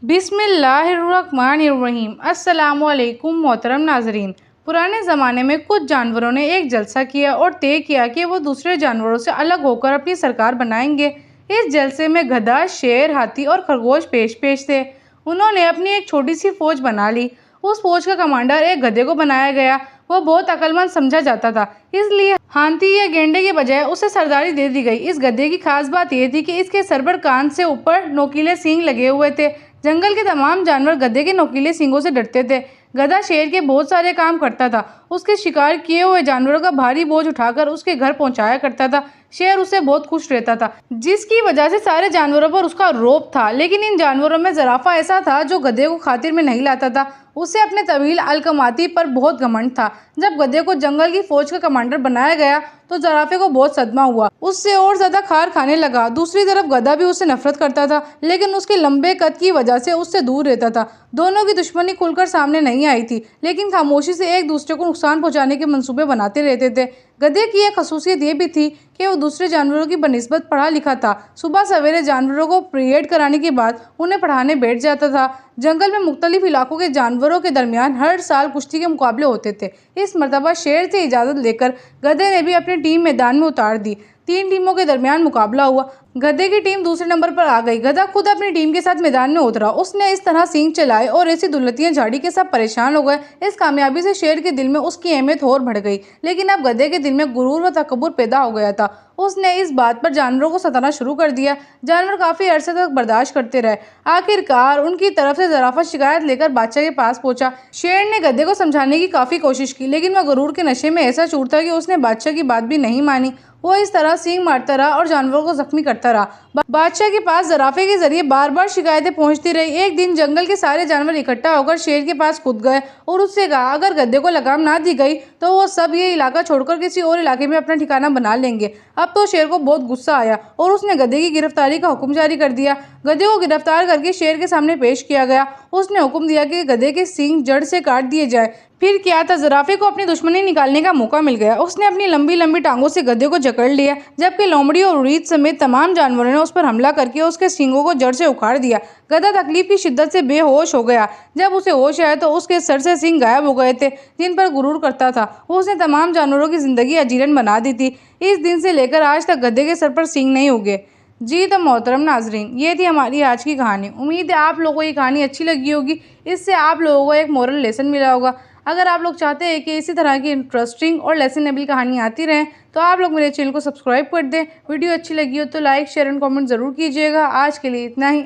बिस्मिल्लाहिर्रहमानिर्रहीम। अस्सलामुअलैकुम मोहतरम नाजरीन। पुराने ज़माने में कुछ जानवरों ने एक जलसा किया और तय किया कि वो दूसरे जानवरों से अलग होकर अपनी सरकार बनाएंगे। इस जलसे में गधा, शेर, हाथी और खरगोश पेश थे। उन्होंने अपनी एक छोटी सी फौज बना ली। उस फौज का कमांडर एक गधे को बनाया गया। वो बहुत अक्लमंद समझा जाता था, इसलिए हाथी या गेंडे के बजाय उसे सरदारी दे दी गई। इस गधे की खास बात यह थी कि इसके सर पर कान से ऊपर नोकीले सींग लगे हुए थे। जंगल के तमाम जानवर गधे के नोकीले सींगों से डरते थे। गधा शेर के बहुत सारे काम करता था। उसके शिकार किए हुए जानवरों का भारी बोझ उठाकर उसके घर पहुंचाया करता था। शेर उससे बहुत खुश रहता था, जिसकी वजह से सारे जानवरों पर उसका रौब था। लेकिन इन जानवरों में ज़राफ़ा ऐसा था जो गधे को खातिर में नहीं लाता था। उसे अपने तवील अलकमाती पर बहुत घमंड था। जब गधे को जंगल की फौज का कमांडर बनाया गया तो ज़राफ़े को बहुत सदमा हुआ। उससे और ज़्यादा खार खाने लगा। दूसरी तरफ गधा भी उससे नफरत करता था, लेकिन उसके लंबे कद की वजह से उससे दूर रहता था। दोनों की दुश्मनी खुलकर सामने नहीं आई थी, लेकिन खामोशी से एक दूसरे को नुकसान पहुंचाने के मंसूबे बनाते रहते थे। गधे की एक खसूसियत ये भी थी कि वो दूसरे जानवरों की बनिस्बत पढ़ा लिखा था। सुबह सवेरे जानवरों को परेड कराने के बाद उन्हें पढ़ाने बैठ जाता था। जंगल में मुख्तलिफ इलाकों के जानवरों के दरमियान हर साल कुश्ती के मुकाबले होते थे। इस मरतबा शेर से इजाज़त लेकर गधे ने भी अपनी टीम मैदान में उतार दी। 3 टीमों के दरमियान मुकाबला हुआ। गधे की टीम दूसरे नंबर पर आ गई। गधा खुद अपनी टीम के साथ मैदान में उतरा। उसने इस तरह सींग चलाए और ऐसी दुलतियां झाड़ी के सब परेशान हो गए। इस कामयाबी से शेर के दिल में उसकी अहमियत और बढ़ गई, लेकिन अब गधे के दिल में गुरूर व तकब्बुर पैदा हो गया था। उसने इस बात पर जानवरों को सताना शुरू कर दिया। जानवर काफी अरसे तक बर्दाश्त करते रहे। आखिरकार उनकी तरफ से ज़राफ़ा शिकायत लेकर बादशाह के पास पहुंचा। शेर ने गधे को समझाने की काफी कोशिश की, लेकिन वह गुरूर के नशे में ऐसा चूर था कि उसने बादशाह की बात भी नहीं मानी। वो इस तरह सींग मारता रहा और जानवरों को जख्मी करता रहा। बादशाह के पास ज़राफ़े के जरिए बार बार शिकायतें पहुंचती रही। एक दिन जंगल के सारे जानवर इकट्ठा होकर शेर के पास कूद गए और उससे कहा, अगर गधे को लगाम ना दी गई तो वो सब ये इलाका छोड़कर किसी और इलाके में अपना ठिकाना बना लेंगे। अब तो शेर को बहुत गुस्सा आया और उसने गधे की गिरफ्तारी का हुक्म जारी कर दिया। गधे को गिरफ्तार करके शेर के सामने पेश किया गया। उसने हुक्म दिया कि गधे के सींग जड़ से काट दिए जाए। फिर क्या था, ज़राफ़े को अपनी दुश्मनी निकालने का मौका मिल गया। उसने अपनी लंबी लंबी टांगों से गधे को जकड़ लिया, जबकि लोमड़ी और उरीद समेत तमाम जानवरों ने उस पर हमला करके उसके सींगों को जड़ से उखाड़ दिया। गधा तकलीफ की शिद्दत से बेहोश हो गया। जब उसे होश आया तो उसके सर से सींग गायब हो गए थे, जिन पर गुरूर करता था। उसने तमाम जानवरों की जिंदगी अजीरन बना दी थी। इस दिन से लेकर आज तक गधे के सर पर सींग नहीं उगे। जी तो मोहतरम नाजरीन, ये थी हमारी आज की कहानी। उम्मीद है आप लोगों को ये कहानी अच्छी लगी होगी। इससे आप लोगों को एक मोरल लेसन मिला होगा। अगर आप लोग चाहते हैं कि इसी तरह की इंटरेस्टिंग और लेसनेबल कहानी आती रहें तो आप लोग मेरे चैनल को सब्सक्राइब कर दें। वीडियो अच्छी लगी हो तो लाइक, शेयर एंड कमेंट ज़रूर कीजिएगा। आज के लिए इतना ही।